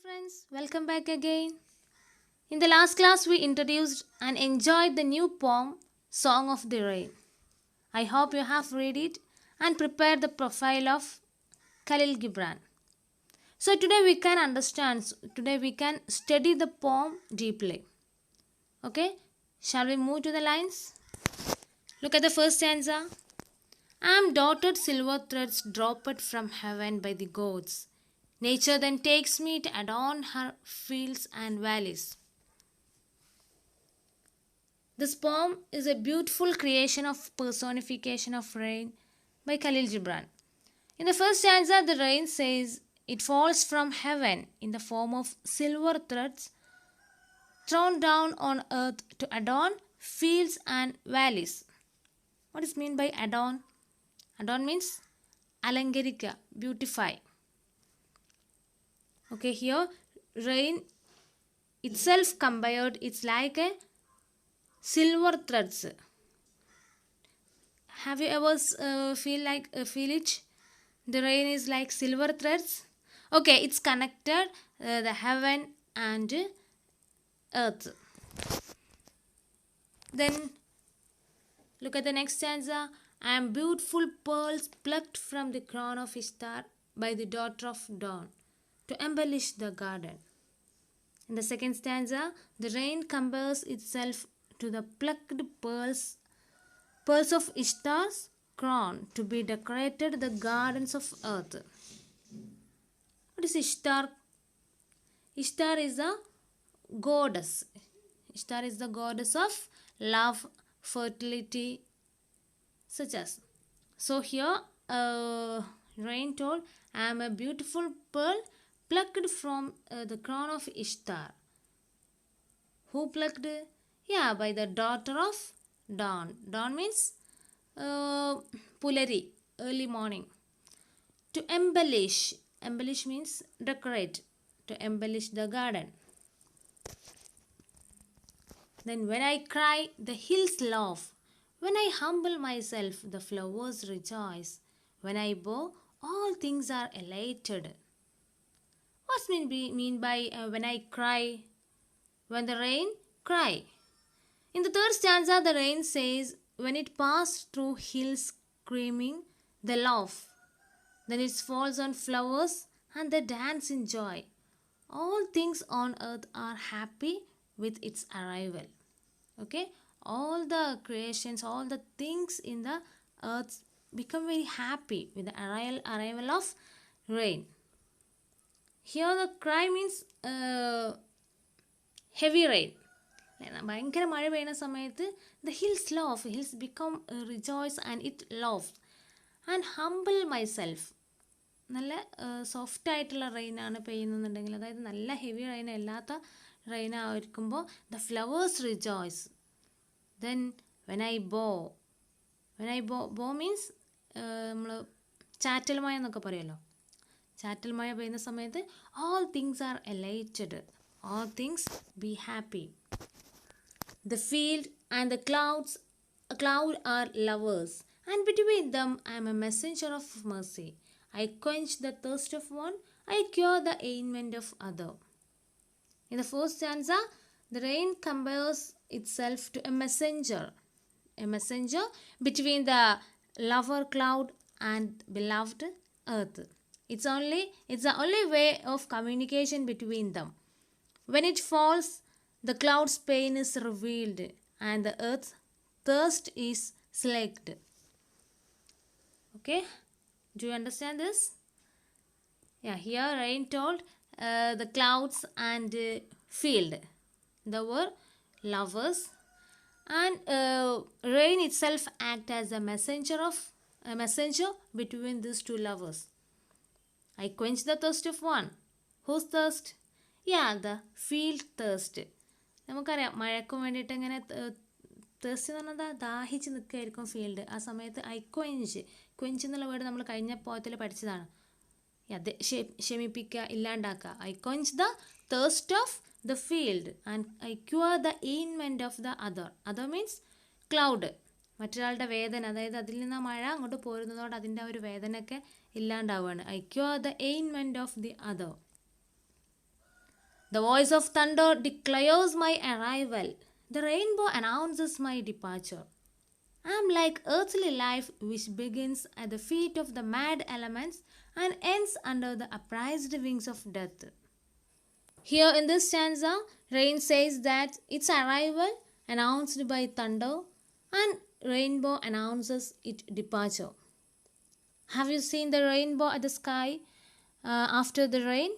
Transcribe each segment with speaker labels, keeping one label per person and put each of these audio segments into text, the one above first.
Speaker 1: friends, welcome back again. In the last class, we introduced and enjoyed the new poem Song of the Rain. I hope you have read it and prepared the profile of Khalil Gibran. So today we can study the poem deeply. Okay, shall we move to the lines? Look at the first stanza. I am dotted silver threads dropped from heaven by the gods. Nature then takes me to adorn her fields and valleys. This poem is a beautiful creation of personification of rain by Khalil Gibran. In the first stanza, the rain says it falls from heaven in the form of silver threads thrown down on earth to adorn fields and valleys. What is meant by adorn? Adorn means alangarika, beautify. Okay, here rain itself compared, it's like a silver threads. Have you ever feel it? The rain is like silver threads. Okay, it's connected the heaven and earth. Then look at the next stanza. I am beautiful pearls plucked from the crown of Ishtar by the daughter of dawn to embellish the garden. In the second stanza, the rain compares itself to the plucked pearls of Ishtar's crown to be decorated the gardens of earth. What is Ishtar? Ishtar is a goddess. Ishtar is the goddess of love, fertility, such as. So here, rain told, I am a beautiful pearl plucked from the crown of Ishtar. Who plucked? Yeah, by the daughter of dawn. Dawn means pulari, early morning. To embellish. Embellish means decorate. To embellish the garden. Then when I cry, the hills laugh. When I humble myself, the flowers rejoice. When I bow, all things are elated. What's mean by when I cry? When the rain cry. In the third stanza, the rain says, when it passed through hills screaming, they laugh. Then it falls on flowers and they dance in joy. All things on earth are happy with its arrival. Okay, all the creations, all the things in the earth become very happy with the arrival of rain. Here the cry means heavy rain. ഭയങ്കര മഴ പെയ്യുന്ന സമയത്ത് the hills love, hills become rejoice and it love and humble my self. നല്ല soft ആയിട്ടുള്ള റെയിനാണ് പെയ്യുന്നുണ്ടെങ്കിൽ, അതായത് നല്ല heavy rain അല്ലാത്ത rain ആയിരിക്കുമ്പോൾ the flowers rejoice. Then when I ബോ മീൻസ് നമ്മൾ ചാറ്റൽ മഴ എന്നൊക്കെ പറയുമല്ലോ. ചാറ്റൽ മഴ പെയ്യുന്ന സമയത്ത് all things are elated, all things be happy. The field and the cloud are lovers, and between them I am a messenger of mercy. I quench the thirst of one, I cure the ailment of other. In the first stanza, the rain compares itself to a messenger between the lover cloud and beloved earth. It's the only way of communication between them. When it falls, the cloud's pain is revealed and the earth's thirst is slaked. Okay, do you understand this? Yeah, here rain told the clouds and field, they were lovers, and rain itself act as a messenger between these two lovers. I quench the thirst of one. Whose thirst? Yeah, the field thirst. നമുക്കറിയാം മഴയ്ക്കും വേണ്ടിയിട്ട് ഇങ്ങനെ thirst എന്ന് പറഞ്ഞാൽ ദാഹിച്ച് നിൽക്കുകയായിരിക്കും field. ആ സമയത്ത് quench എന്നുള്ള word നമ്മൾ കഴിഞ്ഞ പോയത്തിൽ പഠിച്ചതാണ്. അത് ശമിപ്പിക്കുക, ഇല്ലാണ്ടാക്കുക. I quench the thirst of the field and I cure the ailment of the other means cloud. മറ്റൊരാളുടെ വേദന, അതായത് അതിൽ നിന്ന് മഴ അങ്ങോട്ട് പോരുന്നതോടെ അതിൻ്റെ ആ ഒരു വേദനയൊക്കെ ഇല്ലാണ്ടാവുകയാണ്. I cure the ailment of the other. The voice of thunder declares my arrival. The rainbow announces my departure. I am like earthly life which begins at the feet of the mad elements and ends under the upraised wings of death. Here in this stanza, rain says that its arrival announced by thunder and rainbow announces its departure. Have you seen the rainbow at the sky after the rain?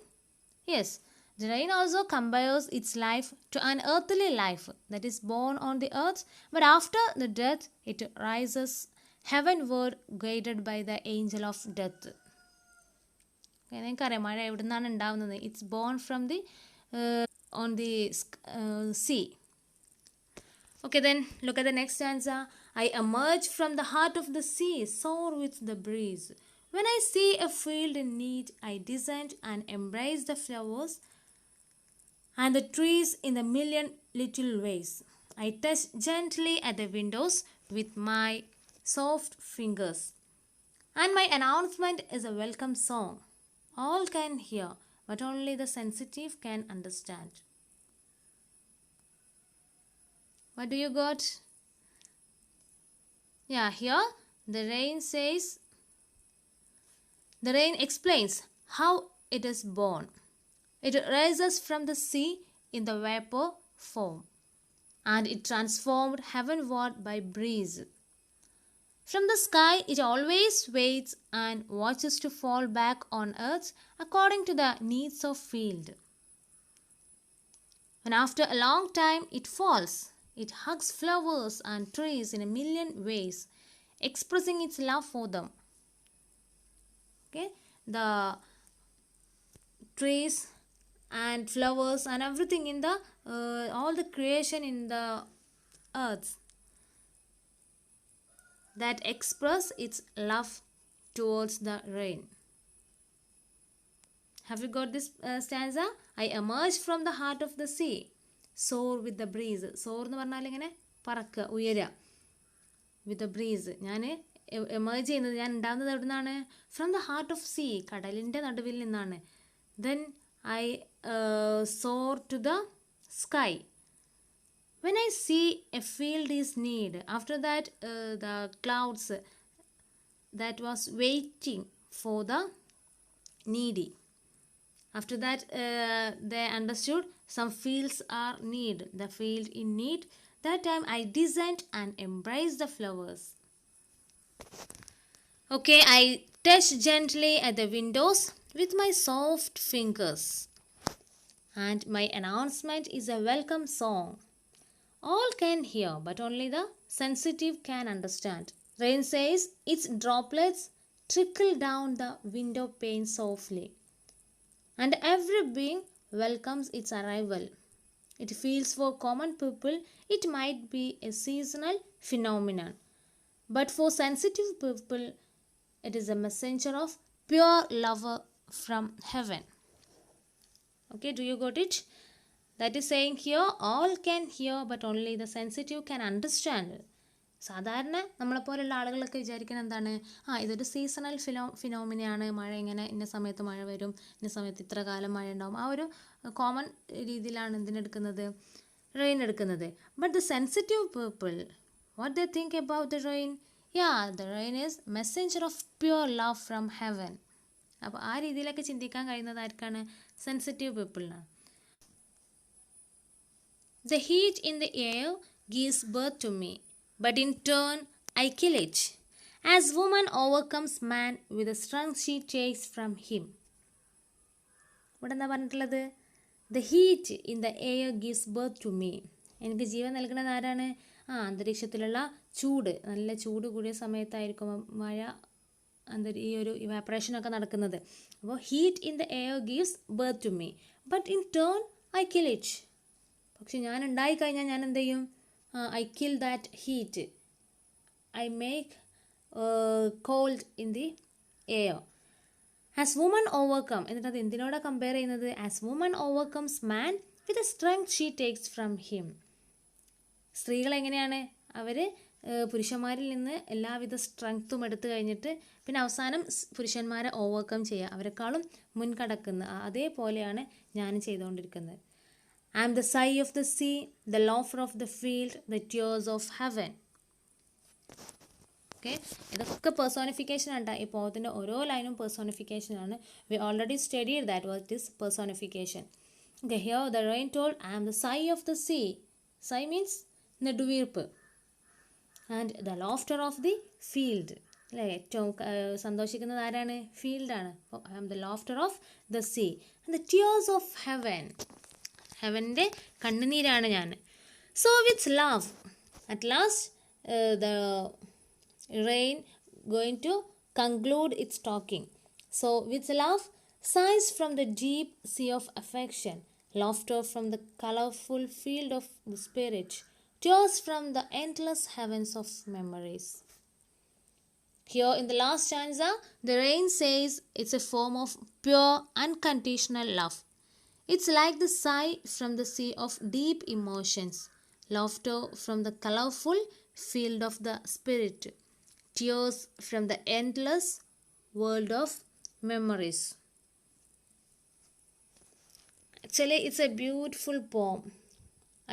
Speaker 1: Yes, the rain also compares its life to an earthly life that is born on the earth, but after the death it rises heavenward guided by the angel of death. നിങ്ങൾക്കറിയാം മഴ എവിടെ നിന്നാണ് ഉണ്ടാവുന്നത്? It's bone from the on the sea. Okay, then look at the next stanza. I emerge from the heart of the sea, soar with the breeze. When I see a field in need, I descend and embrace the flowers and the trees in the million little ways. I touch gently at the windows with my soft fingers. And my announcement is a welcome song. All can hear, but only the sensitive can understand. What do you got? Yeah, here the rain says, the rain explains how it is born. It rises from the sea in the vapor form, and it transformed heavenward by breeze. From the sky it always waits and watches to fall back on earth according to the needs of field. And after a long time it falls. It hugs flowers and trees in a million ways, expressing its love for them. Okay, the trees and flowers and everything in the all the creation in the earth that express its love towards the rain. Have you got this stanza? I emerge from the heart of the sea, soar with the breeze. Soar എന്ന് പറഞ്ഞാൽ ഇങ്ങനെ പറക്കുക, ഉയരുക. With the breeze. ഞാൻ emerge ചെയ്യുന്നത്, ഞാൻ ഉണ്ടാകുന്നത് എവിടെ നിന്നാണ്? From the heart of sea, കടലിൻ്റെ നടുവിൽ നിന്നാണ്. Then I soar to the sky. When I see a field is need, after that the clouds that was waiting for the needy. After that they understood some fields are need, the field in need. That time I descend and embrace the flowers. Okay, I touch gently at the windows with my soft fingers, and my announcement is a welcome song. All can hear, but only the sensitive can understand. Rain says its droplets trickle down the window pane softly, and every being welcomes its arrival. It feels for common people it might be a seasonal phenomenon, but for sensitive people it is a messenger of pure love from heaven. Okay, do you got it? That is saying here, all can hear but only the sensitive can understand. സാധാരണ നമ്മളെപ്പോലുള്ള ആളുകളൊക്കെ വിചാരിക്കുന്നത് എന്താണ്? ഇതൊരു seasonal ഫിനോമിനയാണ്, മഴ ഇങ്ങനെ ഇന്ന സമയത്ത് മഴ വരും, ഇന്ന സമയത്ത് ഇത്ര കാലം മഴ ഉണ്ടാവും. ആ ഒരു കോമൺ രീതിയിലാണ് എന്തിനെടുക്കുന്നത്? റെയിൻ എടുക്കുന്നത്. But the sensitive people, what they think about the rain? The rain is Messenger of pure love from heaven. അപ്പോൾ ആ രീതിയിലൊക്കെ ചിന്തിക്കാൻ കഴിയുന്നത് ആർക്കാണ്? Sensitive പീപ്പിളിനാണ്. The heat in the air gives birth to me, but in turn I kill it. As woman overcomes man with the strength she takes from him. ഇവിടെ എന്താ പറഞ്ഞിട്ടുള്ളത്? The heat in the air gives birth to me. എനിക്ക് ജീവൻ നൽകുന്നത് ആരാണ്? അന്തരീക്ഷത്തിലുള്ള ചൂട്, നല്ല ചൂട് കൂടിയ സമയത്തായിരിക്കും മഴ, ഈ ഒരു ഇവാപ്പറേഷനൊക്കെ നടക്കുന്നത്. അപ്പോൾ heat in the air gives birth to me, but in turn I kill it. പക്ഷെ ഞാൻ ഉണ്ടായിക്കഴിഞ്ഞാൽ ഞാൻ എന്ത് ചെയ്യും? I kill that heat. I make cold in the air. As woman overcome, എന്നിട്ട് അത് എന്തിനോടാണ് കമ്പയർ ചെയ്യുന്നത്? As woman overcomes man with a strength she takes from him. സ്ത്രീകൾ എങ്ങനെയാണ്? അവർ പുരുഷന്മാരിൽ നിന്ന് എല്ലാവിധ സ്ട്രെങ്ത്തും എടുത്തു കഴിഞ്ഞിട്ട് പിന്നെ അവസാനം പുരുഷന്മാരെ ഓവർകം ചെയ്യുക, അവരെക്കാളും മുൻകടക്കുന്ന അതേപോലെയാണ് ഞാൻ ചെയ്തുകൊണ്ടിരിക്കുന്നത്. I am the sigh of the sea, the laughter of the field, the tears of heaven. Okay, ഇതൊക്കെ പേഴ്സോണിഫിക്കേഷൻ ആണ്. ഈ പോയത്തിൻ്റെ ഓരോ ലൈനും പേഴ്സോണിഫിക്കേഷനാണ്. We already studied that what is personification. Okay, here the rain told I am the sigh of the sea. Sigh means നെടുവീർപ്പ്. And the laughter of the field, അല്ലേ, ഏറ്റവും സന്തോഷിക്കുന്നത് ആരാണ്? ഫീൽഡാണ്. അപ്പോൾ I am the laughter of the see and the tears of heaven. ഹെവൻ്റെ കണ്ണുനീരാണ് ഞാൻ. So with love at last the rain going to conclude its talking. So with love, sighs from the deep sea of affection, laughter from the colorful field of the spirit, tears from the endless heavens of memories. Here in the last stanza, the rain says it's a form of pure unconditional love. It's like the sigh from the sea of deep emotions, laughter from the colorful field of the spirit, tears from the endless world of memories. Actually, it's a beautiful poem.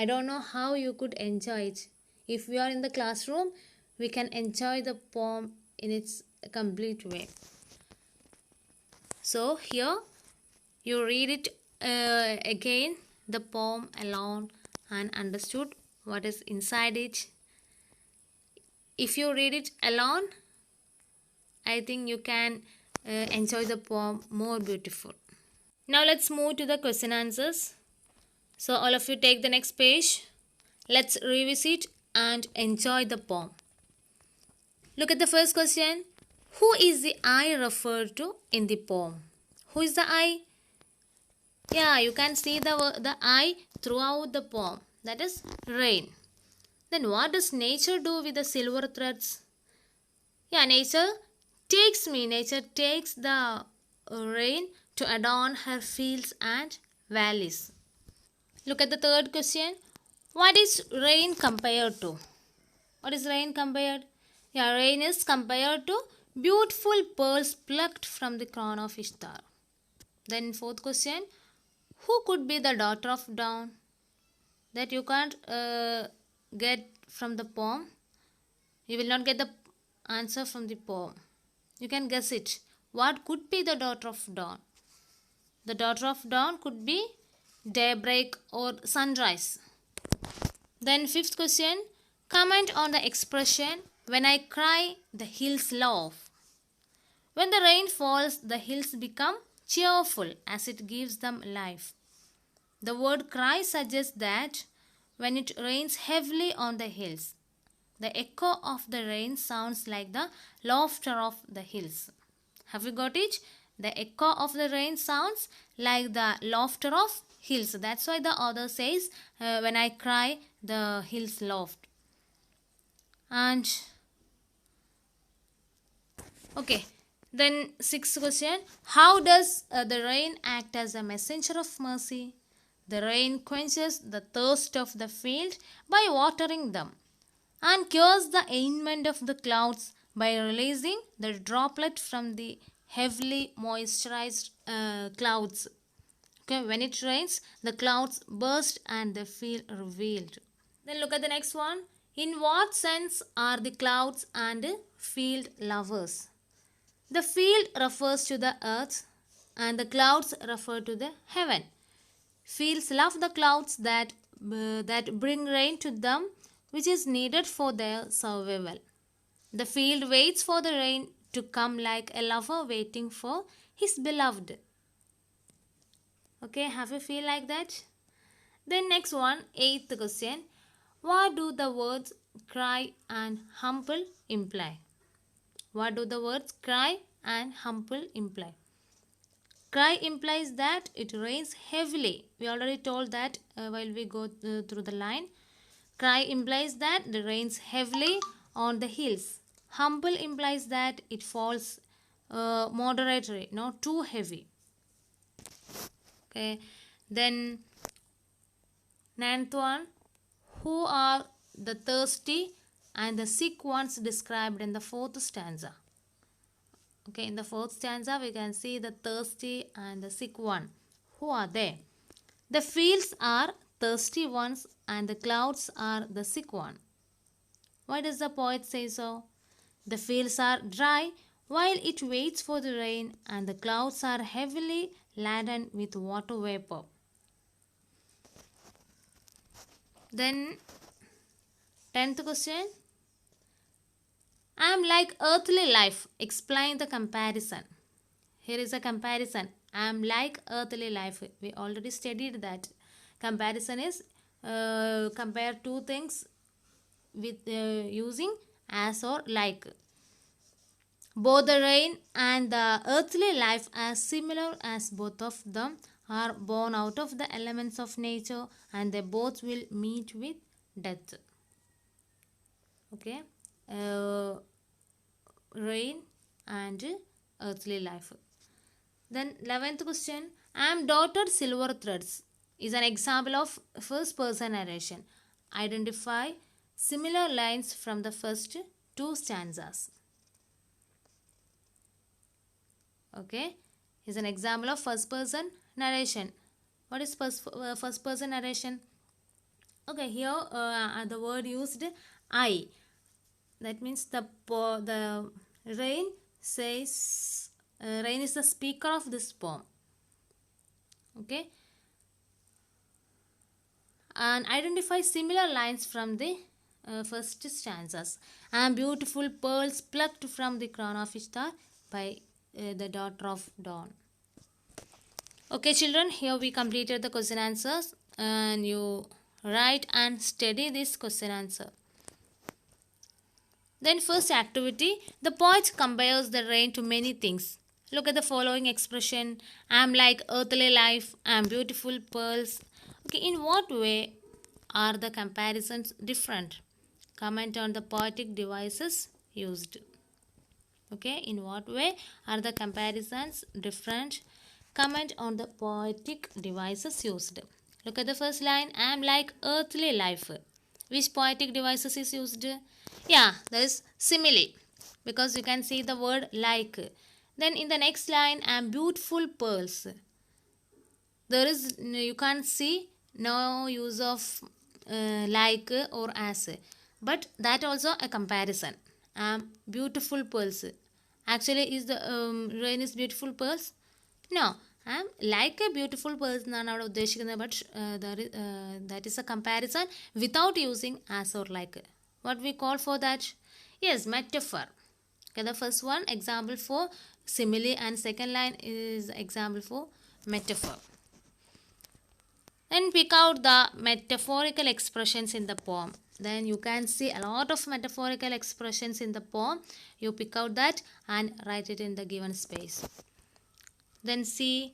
Speaker 1: I don't know how you could enjoy it. If we are in the classroom, we can enjoy the poem in its complete way. So here, you read it again, the poem alone, and understood what is inside it. If you read it alone, I think you can enjoy the poem more beautiful. Now let's move to the question answers. So all of you take the next page. Let's revisit and enjoy the poem. Look at the first question. Who is the I referred to in the poem? Who is the I? Yeah, you can see the I throughout the poem. That is rain. Then what does nature do with the silver threads? Yeah, nature takes the rain to adorn her fields and valleys. Look at the third question. What is rain compared to? What is rain compared? Yeah, rain is compared to beautiful pearls plucked from the crown of Ishtar. Then fourth question. Who could be the daughter of dawn? That you can't get from the poem. You will not get the answer from the poem. You can guess it. What could be the daughter of dawn? The daughter of dawn could be daybreak or sunrise. Then fifth question. Comment on the expression, when I cry, the hills laugh. When the rain falls, the hills become cheerful as it gives them life. The word cry suggests that when it rains heavily on the hills, the echo of the rain sounds like the laughter of the hills. Have you got it? The echo of the rain sounds like the laughter of hills. That's why the author says, when I cry, the hills laughed. And okay, then sixth question. How does the rain act as a messenger of mercy? The rain quenches the thirst of the field by watering them and cures the ailment of the clouds by releasing the droplet from the heavily moisturized clouds. Okay, when it rains, the clouds burst and they feel revealed. Then look at the next one. In what sense are the clouds and field lovers? The field refers to the earth and the clouds refer to the heaven. Fields love the clouds that bring rain to them, which is needed for their survival. The field waits for the rain to come like a lover waiting for his beloved. Okay, have you feel like that? Then next one, eighth question. What do the words cry and humble imply? What do the words cry and humble imply? Cry implies that it rains heavily. We already told that while we go through the line. Cry implies that it rains heavily on the hills. Humble implies that it falls moderately, not too heavy. Okay. Then ninth one. Who are the thirsty and the sick ones described in the fourth stanza. Okay, in the fourth stanza we can see the thirsty and the sick one. Who are they? The fields are thirsty ones and the clouds are the sick one. Why does the poet say so? The fields are dry while it waits for the rain, and the clouds are heavily laden with water vapor. Then 10th question. I am like earthly life. Explain the comparison. Here is a comparison. I am like earthly life. We already studied that. Comparison is compare two things with using as or like. Both the rain and the earthly life are similar, as both of them are born out of the elements of nature, and they both will meet with death. Okay. Rain and earthly life. Then 11th question. I am dotted silver threads is an example of first person narration. Identify similar lines from the first two stanzas. Okay, is an example of first person narration. What is first person narration? Okay, here the word used I. That means the rain says rain is the speaker of this poem. Okay, and identify similar lines from the first stanzas. I am beautiful pearls plucked from the crown of Ishtar by the daughter of dawn. Okay children, here we completed the question answers, and you write and study this question answer. Then first activity, the poet compares the rain to many things. Look at the following expression. I am like earthly life, I am beautiful pearls. Okay, in what way are the comparisons different? Comment on the poetic devices used. Okay, in what way are the comparisons different? Comment on the poetic devices used. Look at the first line. I am like earthly life. Which poetic devices is used? Yeah, there is simile, because you can see the word like. Then in the next line, I am beautiful pearls. There is, you can't see no use of like or as, but that also a comparison. I am beautiful pearls. Actually, is the rain is beautiful pearls? No, I am like a beautiful pearls എന്നാണ് അവിടെ ഉദ്ദേശിക്കുന്നത്. But that is a comparison without using as or like. What we call for that? Yes, metaphor. Okay, the first one example for simile, and second line is example for metaphor. Then pick out the metaphorical expressions in the poem. Then you can see a lot of metaphorical expressions in the poem. You pick out that and write it in the given space. Then see,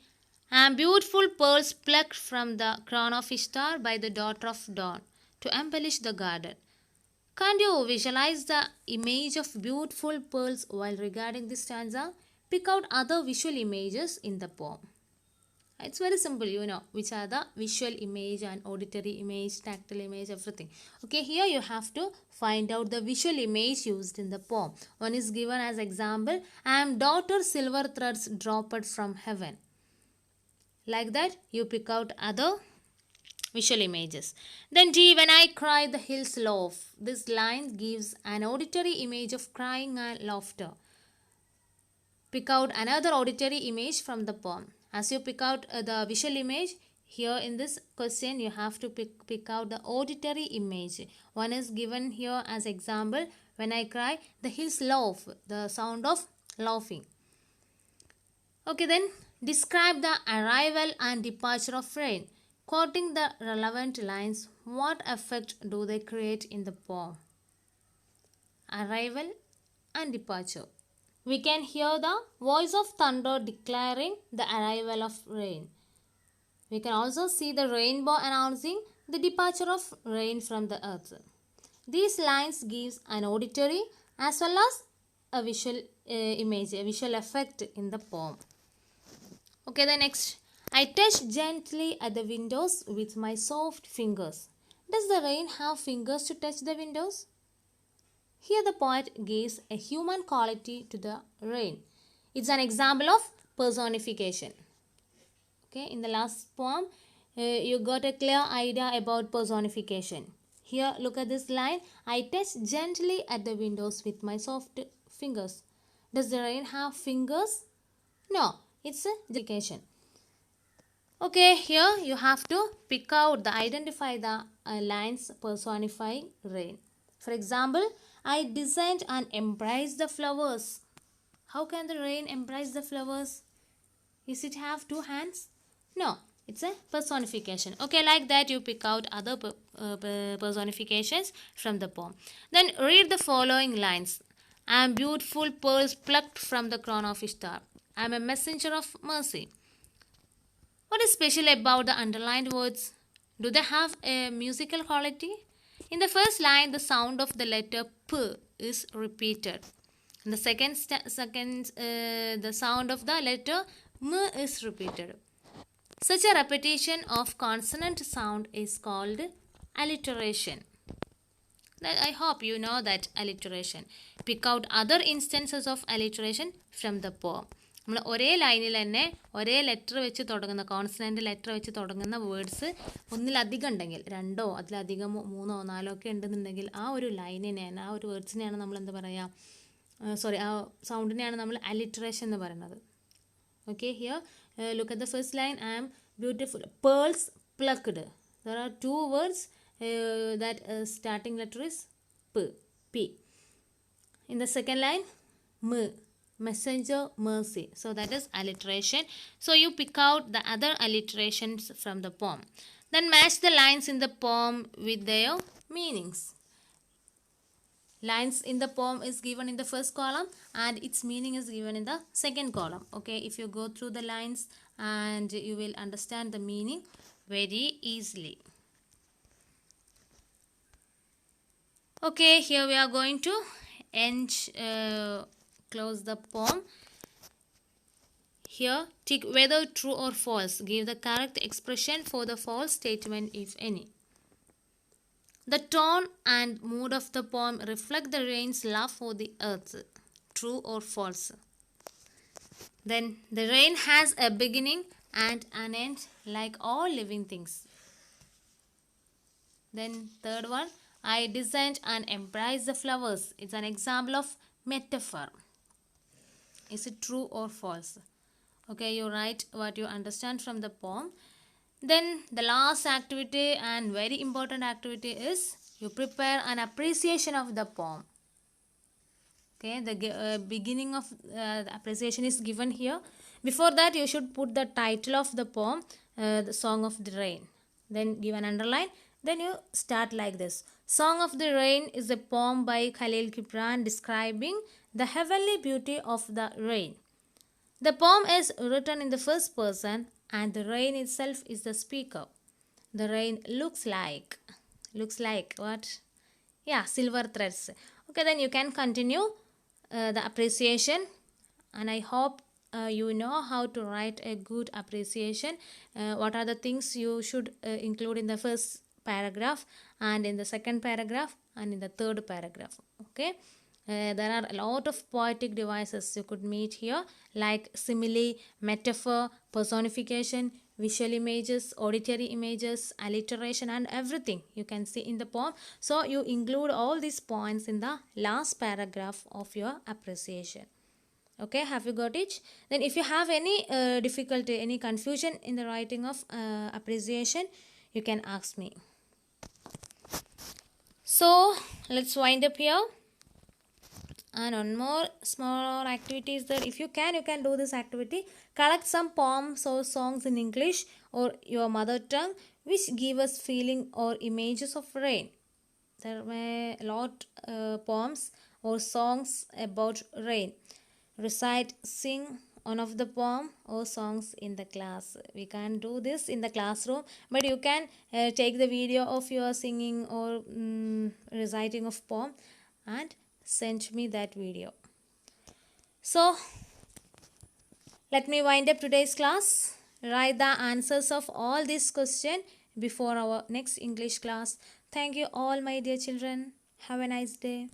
Speaker 1: I am beautiful pearls plucked from the crown of Ishtar by the daughter of dawn to embellish the garden. Can't you visualize the image of beautiful pearls while regarding this stanza? Pick out other visual images in the poem. It's very simple, you know which are the visual image and auditory image, tactile image, everything. Okay, here you have to find out the visual image used in the poem. One is given as example. I am daughter silver threads dropped from heaven. Like that, you pick out other visual images. Then D, when I cry the hills laugh. This line gives an auditory image of crying and laughter. Pick out another auditory image from the poem. As you pick out the visual image, here in this question you have to pick out the auditory image. One is given here as example. When I cry, the hills laugh. The sound of laughing. Okay, then describe the arrival and departure of rain. Quoting the relevant lines, what effect do they create in the poem? Arrival and departure. We can hear the voice of thunder declaring the arrival of rain. We can also see the rainbow announcing the departure of rain from the earth. These lines gives an auditory as well as a visual image, a visual effect in the poem. Okay, the next. I touch gently at the windows with my soft fingers. Does the rain have fingers to touch the windows? Here the poet gives a human quality to the rain. It's an example of personification. Okay, in the last poem, you got a clear idea about personification. Here, look at this line. I touch gently at the windows with my soft fingers. Does the rain have fingers? No, it's a justification. Okay, here you have to identify the lines personifying rain. For example, I designed and embraced the flowers. How can the rain embrace the flowers? Is it have two hands? No, it's a personification. Okay, like that you pick out other personifications from the poem. Then read the following lines. I am beautiful pearls plucked from the crown of Ishtar. I am a messenger of mercy. What is special about the underlined words? Do they have a musical quality? In the first line, the sound of the letter P is repeated. In the the sound of the letter M is repeated. Such a repetition of consonant sound is called alliteration. I hope you know that alliteration. Pick out other instances of alliteration from the poem. നമ്മൾ ഒരേ ലൈനിൽ തന്നെ ഒരേ letter വെച്ച് തുടങ്ങുന്ന consonant letter വെച്ച് തുടങ്ങുന്ന words ഒന്നിലധികം ഉണ്ടെങ്കിൽ രണ്ടോ അതിലധികം മൂന്നോ നാലോ ഒക്കെ ഉണ്ടെന്നുണ്ടെങ്കിൽ ആ ഒരു ലൈനിനെയാണ് ആ ഒരു വേർഡ്സിനെയാണ് നമ്മൾ എന്താ പറയുക ആ സൗണ്ടിനെയാണ് നമ്മൾ അലിറ്ററേഷൻ എന്ന് പറയുന്നത്. Okay, here look at the first line. I am beautiful. Pearls plucked. There are two words that starting letter is P. In the second line, M, messenger, mercy. So that is alliteration. So you pick out the other alliterations from the poem. Then match the lines in the poem with their meanings. Lines in the poem is given in the first column and its meaning is given in the second column. Okay, if you go through the lines and you will understand the meaning very easily. Okay, here we are going to close the poem. Here, tick whether true or false. Give the correct expression for the false statement if any. The tone and mood of the poem reflect the rain's love for the earth. True or false? Then the rain has a beginning and an end like all living things. Then third one, I designed and embraced the flowers. It's an example of metaphor. Is it true or false? Okay, you write what you understand from the poem. Then the last activity and very important activity is you prepare an appreciation of the poem. Okay, the beginning of the appreciation is given here. Before that you should put the title of the poem, the Song of the Rain. Then give an underline. Then you start like this. Song of the Rain is a poem by Khalil Gibran describing the heavenly beauty of the rain. The poem is written in the first person and the rain itself is the speaker. The rain looks like what? Yeah, silver threads. Okay, then you can continue the appreciation, and I hope you know how to write a good appreciation. What are the things you should include in the first paragraph and in the second paragraph and in the third paragraph. Okay. There are a lot of poetic devices you could meet here, like simile, metaphor, personification, visual images, auditory images, alliteration, and everything you can see in the poem. So you include all these points in the last paragraph of your appreciation. Okay, have you got it? Then if you have any difficulty, any confusion in the writing of appreciation, you can ask me. So let's wind up here. And one more small activity is that if you can do this activity. Collect some poems or songs in English or your mother tongue which give us feeling or images of rain. There are a lot poems or songs about rain. Recite, sing one of the poem or songs in the class. We can't do this in the classroom, but you can take the video of your singing or reciting of poem and send me that video. So let me wind up today's class. Write the answers of all these questions before our next English class. Thank you all my dear children. Have a nice day.